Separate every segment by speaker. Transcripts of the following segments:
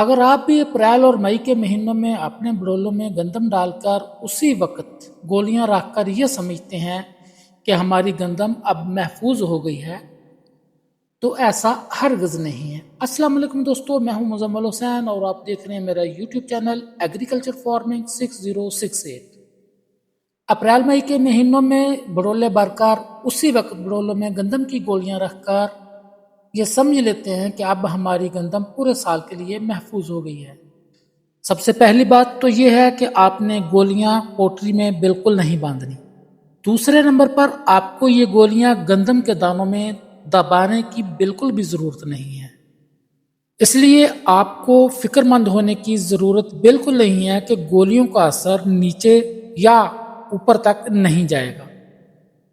Speaker 1: अगर आप भी अप्रैल और मई के महीनों में अपने बड़ोलों में गंदम डालकर उसी वक्त गोलियां रखकर ये समझते हैं कि हमारी गंदम अब महफूज हो गई है, तो ऐसा हरगिज़ नहीं है। अस्सलाम वालेकुम दोस्तों, मैं हूं मुजम्मल हुसैन और आप देख रहे हैं मेरा यूट्यूब चैनल एग्रीकल्चर फार्मिंग 6068। अप्रैल मई के महीनों में बड़ोले भरकर उसी वक्त बड़ोलों में गंदम की गोलियां रखकर ये समझ लेते हैं कि अब हमारी गंदम पूरे साल के लिए महफूज हो गई है। सबसे पहली बात तो ये है कि आपने गोलियां पोटली में बिल्कुल नहीं बांधनी। दूसरे नंबर पर आपको ये गोलियां गंदम के दानों में दबाने की बिल्कुल भी ज़रूरत नहीं है। इसलिए आपको फिक्रमंद होने की ज़रूरत बिल्कुल नहीं है कि गोलियों का असर नीचे या ऊपर तक नहीं जाएगा।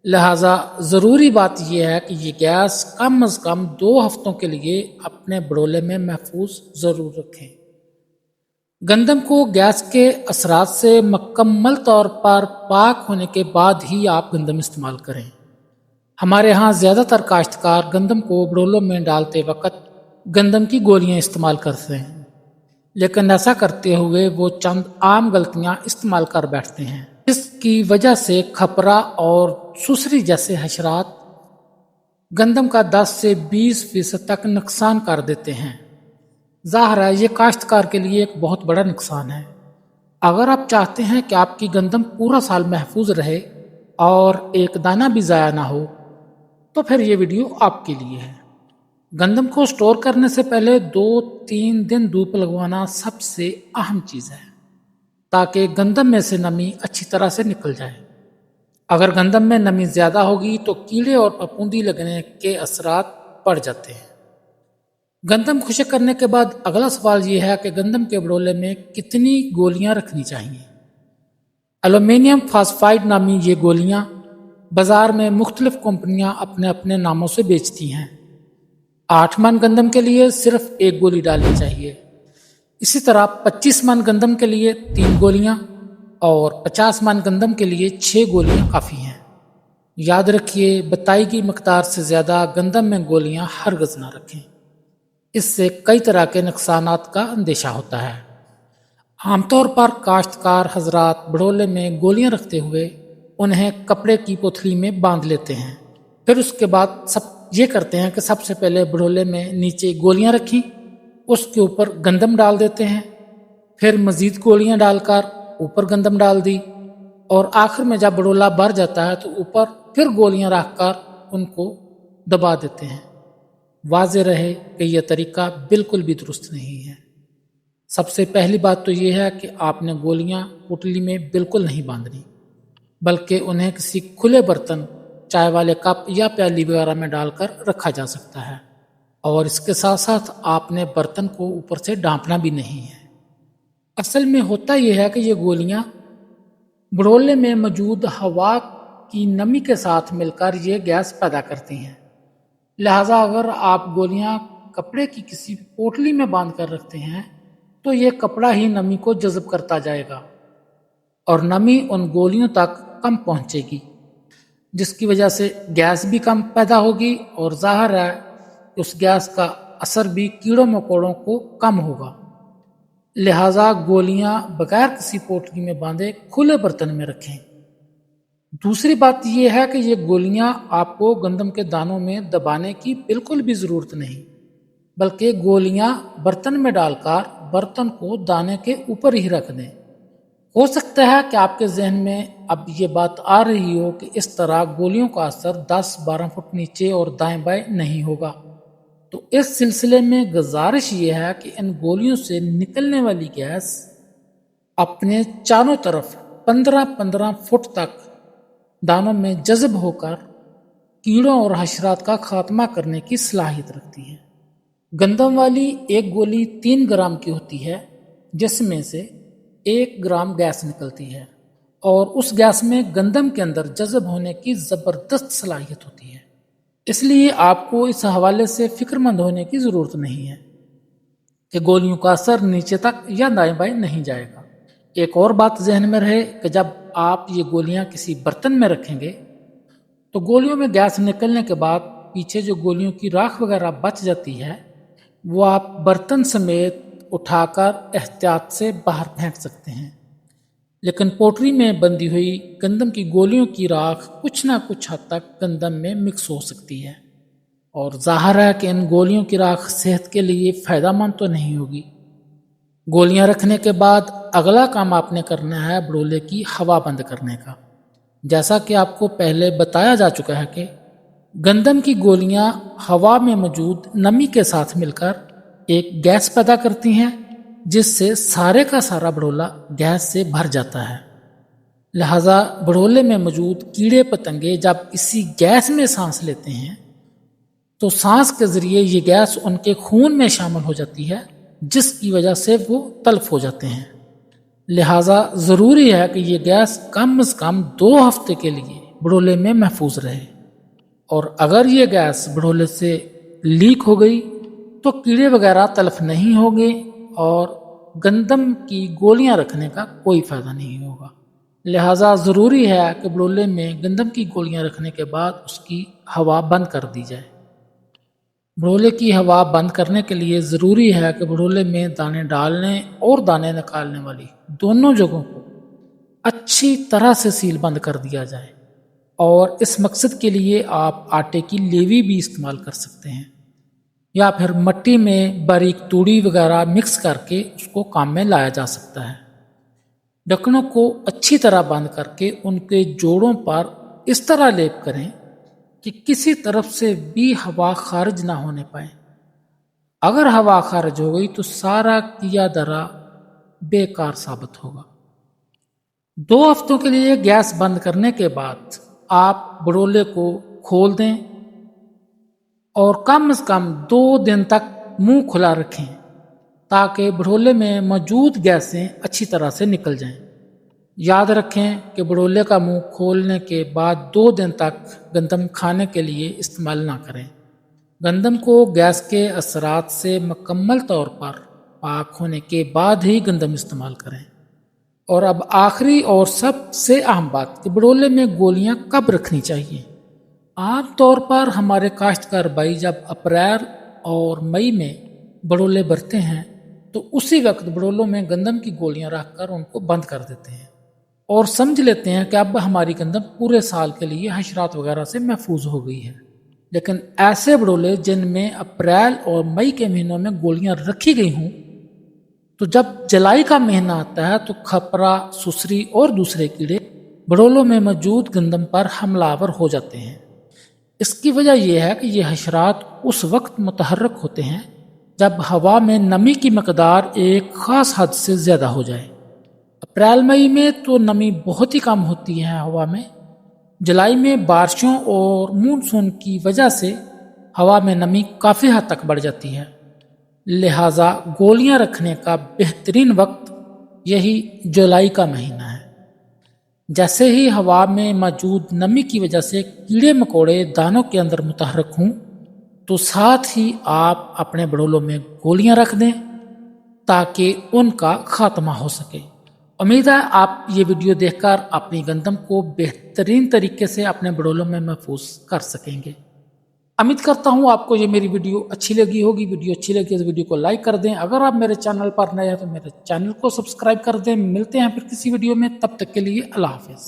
Speaker 1: लिहाजा ज़रूरी बात यह है कि ये गैस कम अज़ कम 2 हफ्तों के लिए अपने बड़ोले में महफूज ज़रूर रखें। गंदम को गैस के असरात से मुकम्मल तौर पर पाक होने के बाद ही आप गंदम इस्तेमाल करें। हमारे यहाँ ज़्यादातर काश्तकार गंदम को बड़ोलों में डालते वक्त गंदम की गोलियां इस्तेमाल करते हैं, लेकिन ऐसा करते हुए वो चंद आम गलतियां इस्तेमाल कर बैठते हैं, जिसकी वजह से खपरा और सुसरी जैसे हशरात गंदम का 10 से 20% तक नुकसान कर देते हैं। ज़ाहिर है ये काश्तकार के लिए एक बहुत बड़ा नुकसान है। अगर आप चाहते हैं कि आपकी गंदम पूरा साल महफूज रहे और एक दाना भी ज़ाया ना हो, तो फिर ये वीडियो आपके लिए है। गंदम को स्टोर करने से पहले 2-3 दिन धूप लगवाना सबसे अहम चीज़ है, ताकि गंदम में से नमी अच्छी तरह से निकल जाए। अगर गंदम में नमी ज़्यादा होगी तो कीड़े और फफूंदी लगने के असरात बढ़ जाते हैं। गंदम खुश्क करने के बाद अगला सवाल ये है कि गंदम के बड़ोले में कितनी गोलियां रखनी चाहिए। एल्युमिनियम फॉस्फाइड नामी ये गोलियां बाज़ार में मुख्तलिफ कंपनियां अपने अपने नामों से बेचती हैं। 8 मन गंदम के लिए सिर्फ 1 गोली डालनी चाहिए। इसी तरह 25 मन गंदम के लिए 3 गोलियां और 50 मन गंदम के लिए 6 गोलियां काफ़ी हैं। याद रखिए, बताई गई मकदार से ज़्यादा गंदम में गोलियां हरगिज़ ना रखें। इससे कई तरह के नुकसानात का अंदेशा होता है। आमतौर पर काश्तकार हजरात बड़ोले में गोलियां रखते हुए उन्हें कपड़े की पोथली में बांध लेते हैं। फिर उसके बाद ये करते हैं कि सबसे पहले बड़ोले में नीचे गोलियां रखी, उसके ऊपर गंदम डाल देते हैं, फिर मज़ीद गोलियां डालकर ऊपर गंदम डाल दी और आखिर में जब बड़ोला भर जाता है तो ऊपर फिर गोलियां रखकर उनको दबा देते हैं। वाज़ेह रहे कि यह तरीका बिल्कुल भी दुरुस्त नहीं है। सबसे पहली बात तो यह है कि आपने गोलियां पोटली में बिल्कुल नहीं बांधनी, बल्कि उन्हें किसी खुले बर्तन, चाय वाले कप या प्याली वगैरह में डालकर रखा जा सकता है। और इसके साथ साथ आपने बर्तन को ऊपर से ढांपना भी नहीं है। असल में होता यह है कि ये गोलियां बड़ोले में मौजूद हवा की नमी के साथ मिलकर ये गैस पैदा करती हैं। लिहाजा अगर आप गोलियां कपड़े की किसी पोटली में बांध कर रखते हैं तो ये कपड़ा ही नमी को जज़ब करता जाएगा और नमी उन गोलियों तक कम पहुंचेगी, जिसकी वजह से गैस भी कम पैदा होगी और ज़ाहिर है उस गैस का असर भी कीड़ों मकोड़ों को कम होगा। लिहाजा गोलियां बगैर किसी पोटली में बांधे खुले बर्तन में रखें। दूसरी बात यह है कि ये गोलियां आपको गंदम के दानों में दबाने की बिल्कुल भी ज़रूरत नहीं, बल्कि गोलियां बर्तन में डालकर बर्तन को दाने के ऊपर ही रख दें। हो सकता है कि आपके जहन में अब ये बात आ रही हो कि इस तरह गोलियों का असर 10-12 फुट नीचे और दाएं बाएं नहीं होगा, तो इस सिलसिले में गुजारिश ये है कि इन गोलियों से निकलने वाली गैस अपने चारों तरफ 15-15 फुट तक दानों में जज़ब होकर कीड़ों और हशरात का खात्मा करने की सलाहियत रखती है। गंदम वाली एक गोली 3 ग्राम की होती है, जिसमें से 1 ग्राम गैस निकलती है और उस गैस में गंदम के अंदर जज़ब होने की ज़बरदस्त सलाहियत होती है। इसलिए आपको इस हवाले से फिक्रमंद होने की ज़रूरत नहीं है कि गोलियों का असर नीचे तक या दाएं बाएं नहीं जाएगा। एक और बात जहन में रहे कि जब आप ये गोलियां किसी बर्तन में रखेंगे तो गोलियों में गैस निकलने के बाद पीछे जो गोलियों की राख वगैरह बच जाती है वो आप बर्तन समेत उठा कर एहतियात से बाहर फेंक सकते हैं। लेकिन पोटली में बंधी हुई गंदम की गोलियों की राख कुछ ना कुछ हद तक गंदम में मिक्स हो सकती है, और जाहिर है कि इन गोलियों की राख सेहत के लिए फ़ायदेमंद तो नहीं होगी। गोलियां रखने के बाद अगला काम आपने करना है बड़ोले की हवा बंद करने का। जैसा कि आपको पहले बताया जा चुका है कि गंदम की गोलियां हवा में मौजूद नमी के साथ मिलकर एक गैस पैदा करती हैं, जिससे सारे का सारा बड़ोला गैस से भर जाता है। लिहाजा बड़ोले में मौजूद कीड़े पतंगे जब इसी गैस में सांस लेते हैं तो सांस के जरिए ये गैस उनके खून में शामिल हो जाती है, जिसकी वजह से वो तल्फ हो जाते हैं। लिहाजा ज़रूरी है कि ये गैस कम से कम 2 हफ्ते के लिए बड़ोले में महफूज रहे, और अगर ये गैस बड़ोले से लीक हो गई तो कीड़े वगैरह तल्फ नहीं होंगे और गंदम की गोलियां रखने का कोई फ़ायदा नहीं होगा। लिहाजा ज़रूरी है कि बड़ोले में गंदम की गोलियां रखने के बाद उसकी हवा बंद कर दी जाए। बड़ोले की हवा बंद करने के लिए ज़रूरी है कि बड़ोले में दाने डालने और दाने निकालने वाली दोनों जगहों को अच्छी तरह से सील बंद कर दिया जाए, और इस मकसद के लिए आप आटे की लेवी भी इस्तेमाल कर सकते हैं, या फिर मिट्टी में बारीक तूड़ी वगैरह मिक्स करके उसको काम में लाया जा सकता है। ढक्कनों को अच्छी तरह बंद करके उनके जोड़ों पर इस तरह लेप करें कि किसी तरफ से भी हवा खारिज ना होने पाए। अगर हवा खारिज हो गई तो सारा किया दरा बेकार साबित होगा। 2 हफ्तों के लिए गैस बंद करने के बाद आप बड़ोले को खोल दें और कम से कम 2 दिन तक मुंह खुला रखें, ताकि बड़ोले में मौजूद गैसें अच्छी तरह से निकल जाएं। याद रखें कि बड़ोले का मुंह खोलने के बाद 2 दिन तक गंदम खाने के लिए इस्तेमाल ना करें। गंदम को गैस के असरात से मुकम्मल तौर पर पाक होने के बाद ही गंदम इस्तेमाल करें। और अब आखिरी और सबसे अहम बात कि बड़ोले में गोलियां कब रखनी चाहिए। आम तौर पर हमारे काश्तकार भाई जब अप्रैल और मई में बड़ोले भरते हैं तो उसी वक्त बड़ोलों में गंदम की गोलियां रखकर उनको बंद कर देते हैं और समझ लेते हैं कि अब हमारी गंदम पूरे साल के लिए हशरात वगैरह से महफूज हो गई है। लेकिन ऐसे बड़ोले जिनमें अप्रैल और मई के महीनों में गोलियां रखी गई हों, तो जब जुलाई का महीना आता है तो खपरा, सुसरी और दूसरे कीड़े बड़ोलों में मौजूद गंदम पर हमलावर हो जाते हैं। इसकी वजह यह है कि ये हशरात उस वक्त मुतहर्रक होते हैं जब हवा में नमी की मकदार एक ख़ास हद से ज़्यादा हो जाए। अप्रैल मई में तो नमी बहुत ही कम होती है हवा में। जुलाई में बारिशों और मानसून की वजह से हवा में नमी काफ़ी हद तक बढ़ जाती है। लिहाजा गोलियां रखने का बेहतरीन वक्त यही जुलाई का महीना है। जैसे ही हवा में मौजूद नमी की वजह से कीड़े मकोड़े दानों के अंदर मुतहर्रक हों, तो साथ ही आप अपने बड़ोलों में गोलियां रख दें ताकि उनका खात्मा हो सके। उम्मीद है आप ये वीडियो देखकर अपनी गंदम को बेहतरीन तरीके से अपने बड़ोलों में महफूज कर सकेंगे। उम्मीद करता हूँ आपको ये मेरी वीडियो अच्छी लगी होगी। वीडियो अच्छी लगी तो वीडियो को लाइक कर दें। अगर आप मेरे चैनल पर नए हैं तो मेरे चैनल को सब्सक्राइब कर दें। मिलते हैं फिर किसी वीडियो में, तब तक के लिए अल्लाह हाफिज़।